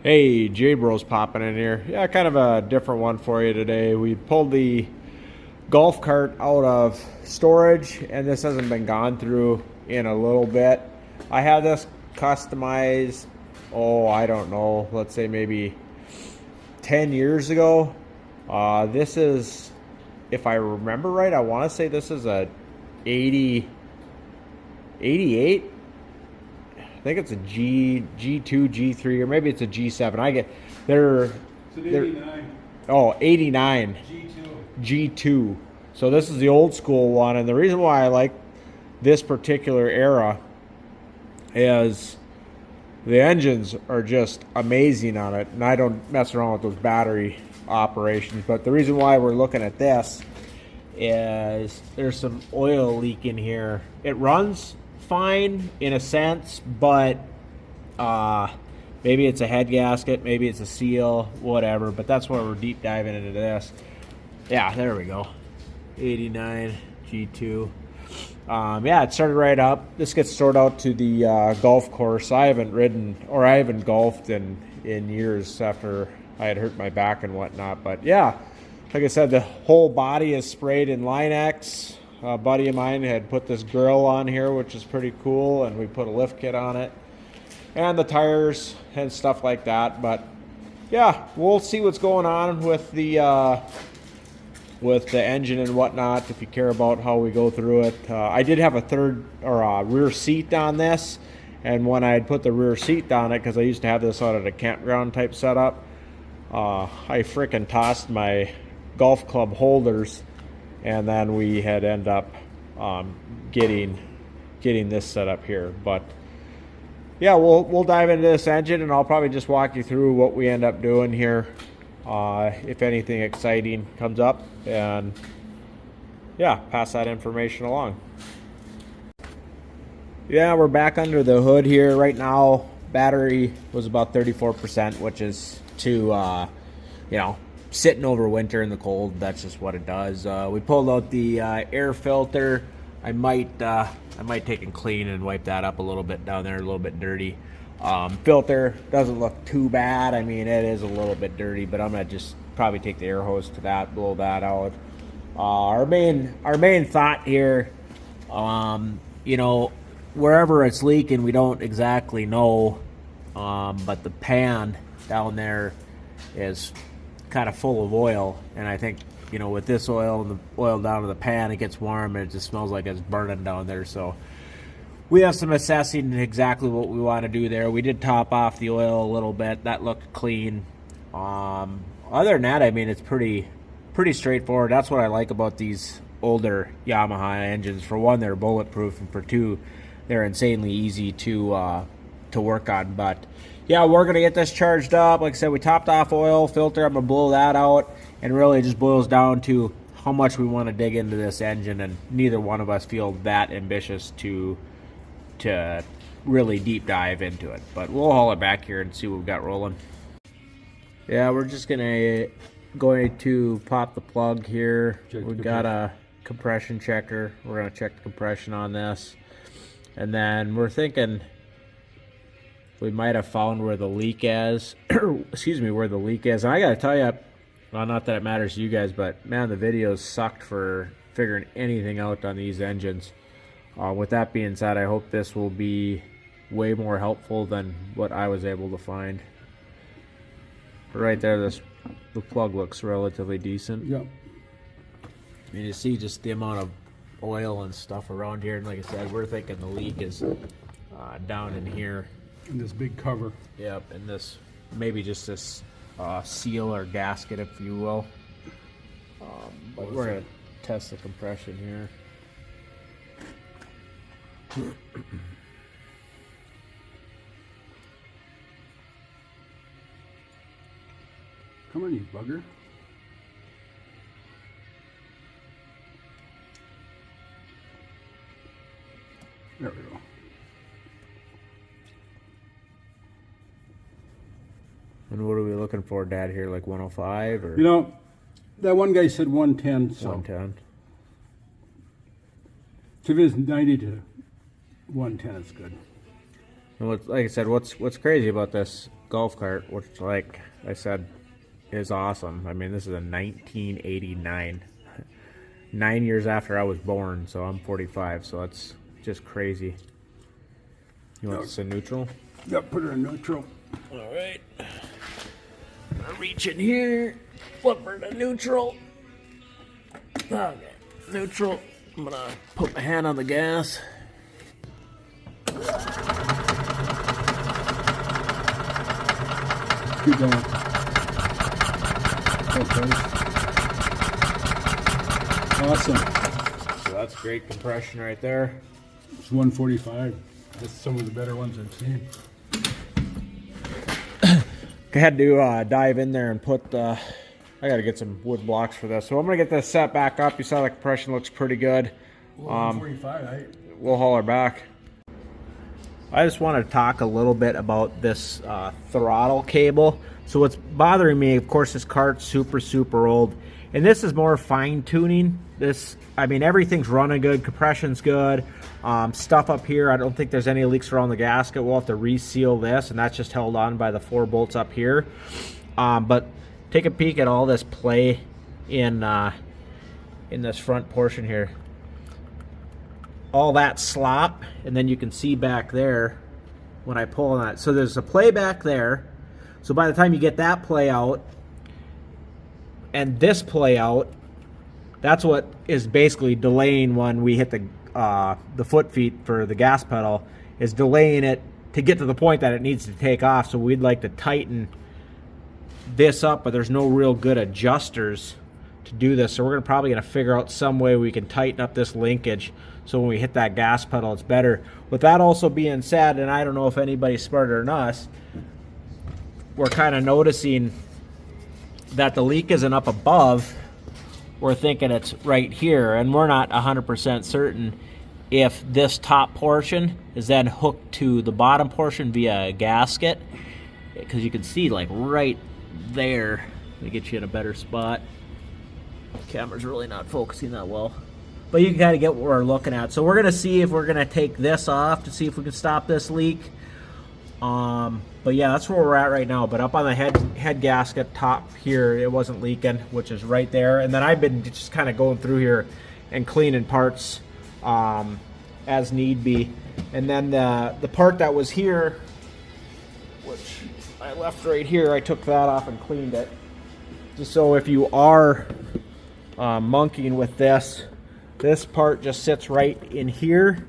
Hey, J-Bro's popping in here. Yeah, kind of a different one for you today. We pulled the golf cart out of storage, and this hasn't been gone through in a little bit. I have this customized, I don't know, let's say maybe 10 years ago. This is, if I remember right, I want to say this is a 88. I think it's a G2, G3, or maybe it's a G7. It's an 89. 89. G2. So this is the old school one, and the reason why I like this particular era is the engines are just amazing on it, and I don't mess around with those battery operations. But the reason why we're looking at this is there's some oil leak in here. It runs fine in a sense, but maybe it's a head gasket, maybe it's a seal, whatever. But that's why we're deep diving into this. Yeah, there we go. 89 G2. Yeah, it started right up. This gets stored out to the golf course. I haven't ridden, or I haven't golfed in years after I had hurt my back and whatnot. But yeah, like I said, the whole body is sprayed in Line-X. A buddy of mine had put this grill on here, which is pretty cool, and we put a lift kit on it, and the tires and stuff like that. But yeah, we'll see what's going on with the engine and whatnot, if you care about how we go through it. I did have a rear seat on this, and when I had put the rear seat on it, because I used to have this out at a campground type setup, I frickin' tossed my golf club holders, and then we had end up getting this set up here. But yeah, we'll dive into this engine, and I'll probably just walk you through what we end up doing here, if anything exciting comes up, and yeah, pass that information along. Yeah, we're back under the hood here right now. Battery was about 34%, which is to sitting over winter in the cold. That's just what it does. We pulled out the air filter. I might take and clean and wipe that up a little bit down there, a little bit dirty. Filter doesn't look too bad. I mean, it is a little bit dirty, but I'm gonna just probably take the air hose to that, blow that out. Our main thought here, wherever it's leaking, we don't exactly know, but the pan down there is kind of full of oil, and I think, with this oil and the oil down to the pan, it gets warm and it just smells like it's burning down there. So we have some assessing exactly what we want to do there. We did top off the oil a little bit. That looked clean. Other than that, I mean, it's pretty straightforward. That's what I like about these older Yamaha engines. For one, they're bulletproof, and for two, they're insanely easy to work on. But yeah, we're gonna get this charged up. Like I said, we topped off oil, filter. I'm gonna blow that out, and really it just boils down to how much we want to dig into this engine, and neither one of us feel that ambitious to really deep dive into it. But we'll haul it back here and see what we've got rolling. Yeah, we're just going to pop the plug here. We've got a compression checker. We're gonna check the compression on this, and then we're thinking we might have found where the leak is. Excuse me, where the leak is. And I gotta tell you, well, not that it matters to you guys, but man, the videos sucked for figuring anything out on these engines. With that being said, I hope this will be way more helpful than what I was able to find. But right there, the plug looks relatively decent. Yep. I mean, you see just the amount of oil and stuff around here, and like I said, we're thinking the leak is down in here. And this big cover. Yep, and this, maybe just this seal or gasket, if you will. But we're going to test the compression here. Come on, you bugger. There we go. And what are we looking for, Dad, here? Like 105? Or? That one guy said 110. So 110. if it's 90 to 110, it's good. And like I said, what's crazy about this golf cart, which, like I said, is awesome. I mean, this is a 1989. 9 years after I was born, so I'm 45, so that's just crazy. You want this in neutral? Yeah, put her in neutral. All right. I'm gonna reach in here, flip her to neutral. Okay, neutral. I'm gonna put my hand on the gas. Keep going. Okay. Awesome. So that's great compression right there. It's 145. That's some of the better ones I've seen. I had to dive in there and put I gotta get some wood blocks for this. So I'm gonna get this set back up. You saw the compression looks pretty good. 145, We'll haul her back. I just want to talk a little bit about this throttle cable. So what's bothering me, of course, this cart's super old, and this is more fine tuning. This, I mean, everything's running good, compression's good. Stuff up here, I don't think there's any leaks around the gasket. We'll have to reseal this, and that's just held on by the 4 bolts up here. But take a peek at all this play in this front portion here. All that slop, and then you can see back there when I pull on that. So there's a play back there. So by the time you get that play out and this play out, that's what is basically delaying when we hit the foot feet for the gas pedal, is delaying it to get to the point that it needs to take off. So we'd like to tighten this up, but there's no real good adjusters to do this. So we're probably gonna figure out some way we can tighten up this linkage so when we hit that gas pedal it's better. With that also being said, and I don't know if anybody's smarter than us, we're kind of noticing that the leak isn't up above. We're thinking it's right here, and we're not 100% certain if this top portion is then hooked to the bottom portion via a gasket, because you can see like right there. Let me get you in a better spot. Camera's really not focusing that well, but you can kind of get what we're looking at. So we're gonna see if we're gonna take this off to see if we can stop this leak. But yeah, that's where we're at right now. But up on the head gasket top here, it wasn't leaking, which is right there. And then I've been just kind of going through here and cleaning parts as need be. And then the part that was here, which I left right here, I took that off and cleaned it. Just so if you are monkeying with this part just sits right in here,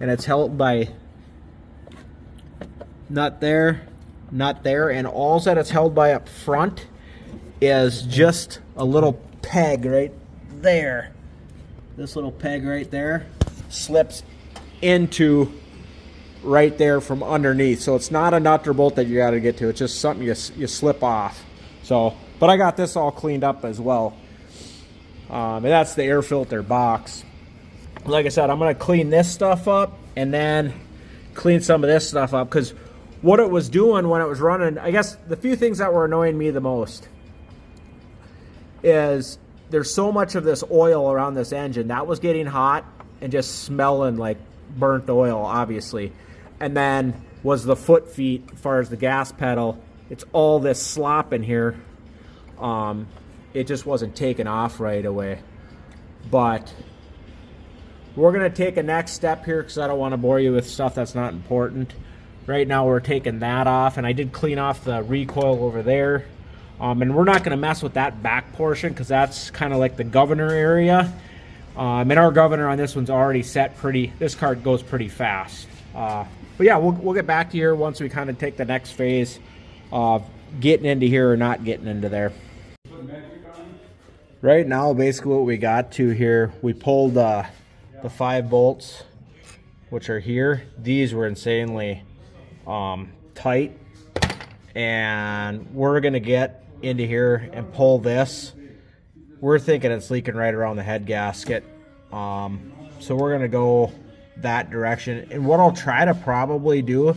and it's held by nut there, and all that it's held by up front is just a little peg right there. This little peg right there slips into right there from underneath. So it's not a nut or bolt that you got to get to. It's just something you slip off. So, but I got this all cleaned up as well. And that's the air filter box. Like I said, I'm going to clean this stuff up and then clean some of this stuff up, because what it was doing when it was running, I guess the few things that were annoying me the most is there's so much of this oil around this engine that was getting hot and just smelling like burnt oil, obviously. And then was the foot feet as far as the gas pedal. It's all this slop in here. It just wasn't taken off right away. But we're going to take a next step here, because I don't want to bore you with stuff that's not important. Right now we're taking that off, and I did clean off the recoil over there. And we're not going to mess with that back portion, because that's kind of like the governor area. And our governor on this one's already set pretty, this cart goes pretty fast. But yeah, we'll get back to here once we kind of take the next phase of getting into here or not getting into there. Right now, basically what we got to here, we pulled the 5 bolts, which are here. These were insanely tight, and we're gonna get into here and pull this. We're thinking it's leaking right around the head gasket, so we're gonna go that direction. And what I'll try to probably do,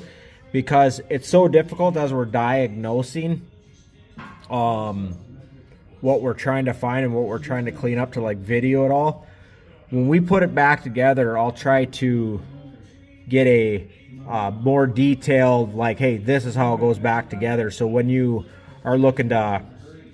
because it's so difficult as we're diagnosing what we're trying to find and what we're trying to clean up, to like video it all, when we put it back together, I'll try to get a more detailed, like, hey, this is how it goes back together. So when you are looking to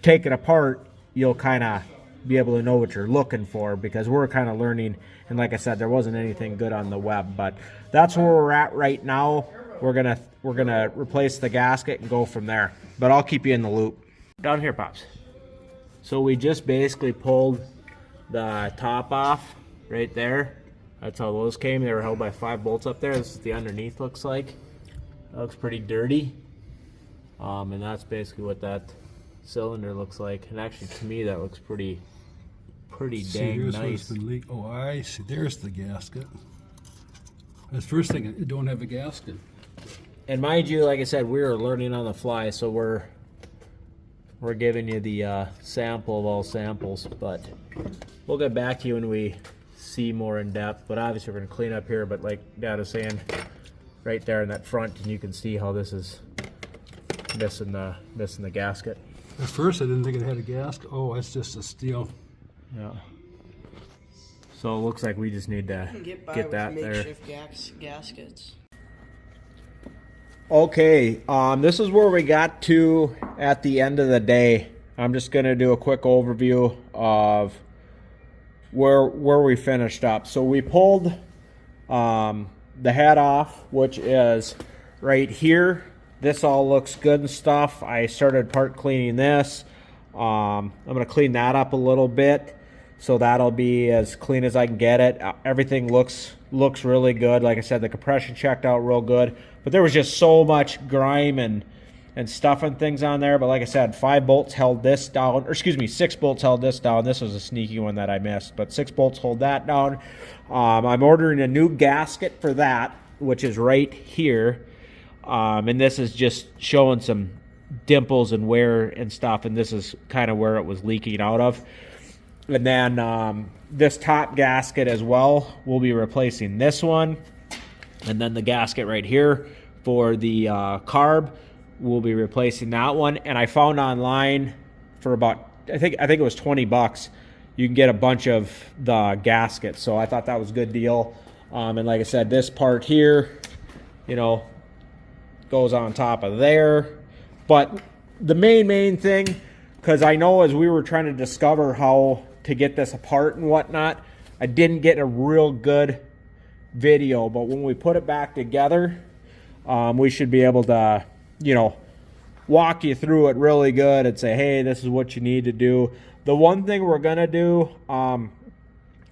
take it apart, you'll kind of be able to know what you're looking for, because we're kind of learning. And like I said, there wasn't anything good on the web, but that's where we're at right now. We're gonna replace the gasket and go from there. But I'll keep you in the loop. Down here, Pops. So we just basically pulled the top off right there. That's how those came. They were held by 5 bolts up there. This is the underneath looks like. That looks pretty dirty. And that's basically what that cylinder looks like. And actually, to me, that looks pretty dang nice. Oh, I see. There's the gasket. That's the first thing. It don't have a gasket. And mind you, like I said, we were learning on the fly, so we're giving you the sample of all samples. But we'll get back to you when we see more in depth. But obviously, we're going to clean up here. But like Dad was saying, right there in that front, and you can see how this is missing the gasket. At first, I didn't think it had a gasket. Oh, it's just a steel. Yeah. So it looks like we just need to get that there. Makeshift gaskets. Okay, this is where we got to at the end of the day. I'm just going to do a quick overview of where we finished up. So we pulled the head off, which is right here. This all looks good and stuff. I started part cleaning this. I'm going to clean that up a little bit, so that'll be as clean as I can get it. Everything looks really good. Like I said, the compression checked out real good, but there was just so much grime and stuff and things on there. But like I said, 5 bolts held this down, or excuse me, 6 bolts held this down. This was a sneaky one that I missed, but 6 bolts hold that down. I'm ordering a new gasket for that, which is right here. And this is just showing some dimples and wear and stuff, and this is kind of where it was leaking out of. And then this top gasket as well, we'll be replacing this one. And then the gasket right here for the carb, we'll be replacing that one. And I found online for about, I think it was $20, you can get a bunch of the gaskets. So I thought that was a good deal. And like I said, this part here, you know, goes on top of there. But the main thing, because I know as we were trying to discover how to get this apart and whatnot, I didn't get a real good video. But when we put it back together, we should be able to, you know, walk you through it really good and say, hey, this is what you need to do. The one thing we're going to do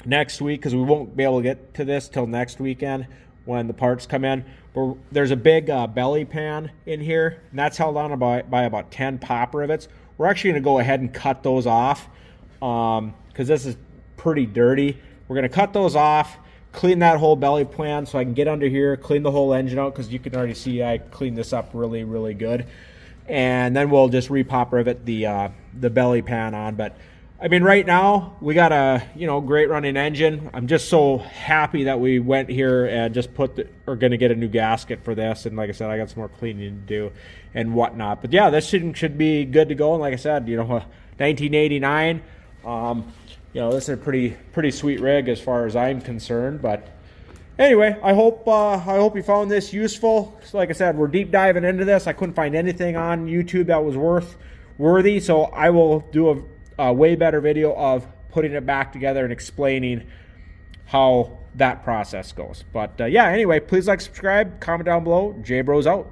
next week, because we won't be able to get to this till next weekend when the parts come in, but there's a big belly pan in here, and that's held on by about 10 pop rivets. We're actually going to go ahead and cut those off because this is pretty dirty. We're going to cut those off, clean that whole belly pan so I can get under here, clean the whole engine out, because you can already see I cleaned this up really good. And then we'll just repop rivet the belly pan on. But I mean, right now we got a great running engine. I'm just so happy that we went here and just are going to get a new gasket for this. And like I said, I got some more cleaning to do and whatnot. But yeah, this should be good to go. And like I said, 1989. This is a pretty sweet rig as far as I'm concerned. But anyway, I hope you found this useful. So like I said, we're deep diving into this. I couldn't find anything on YouTube that was worthy, so I will do a way better video of putting it back together and explaining how that process goes. But yeah, anyway, please like, subscribe, comment down below. J Bros out.